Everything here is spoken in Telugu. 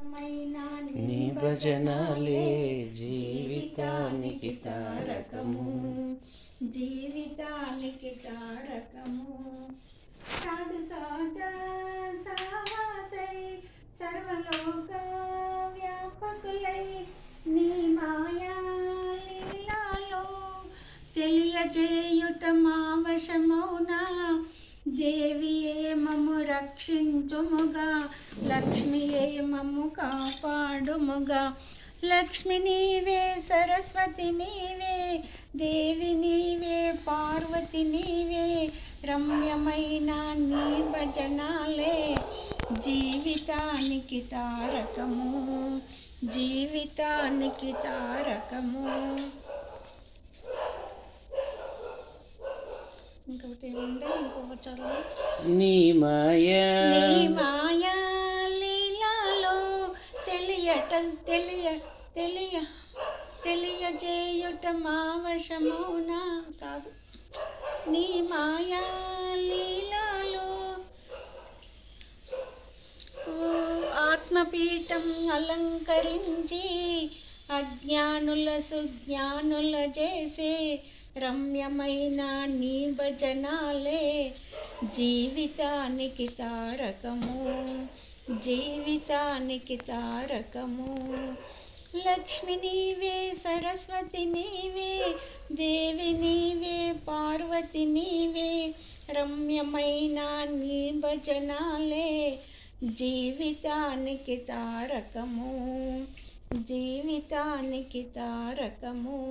నీ భజనాలే జీవితానికి తారకము, జీవితానికి తారకము. సాధు సహజ సావాసై సర్వలోక వ్యాపకులై నీ మాయా లీలాలో తెలియజేయుట మా వశమౌనా. దేవియే మమ్ము రక్షించుముగా, లక్ష్మియే మమ్ము కాపాడుముగా. లక్ష్మి నీవే, సరస్వతి నీవే, దేవి నీవే, పార్వతి నీవే. రమ్యమైన నీ భజనాలే జీవితానికి తారకము, జీవితానికి తారకము. ఇంకొకటి ఏముండే, ఇంకొక చదువు. నీ మాయా లీలాలో తెలియజేయుట మా వశమౌనా. కాదు, నీ మాయా లీలాలో ఆత్మపీఠం అలంకరించి అజ్ఞానుల సుజ్ఞానుల చేసే రమ్యమైన నీ భజనాలే జీవితానికి తారకము, జీవితానికి తారకము. లక్ష్మి నీవే, సరస్వతి నీవే, దేవి నీవే, పార్వతి నీవే. రమ్యమైన నీ భజనాలే జీవితానికి తారకము, జీవితానికి తారకము.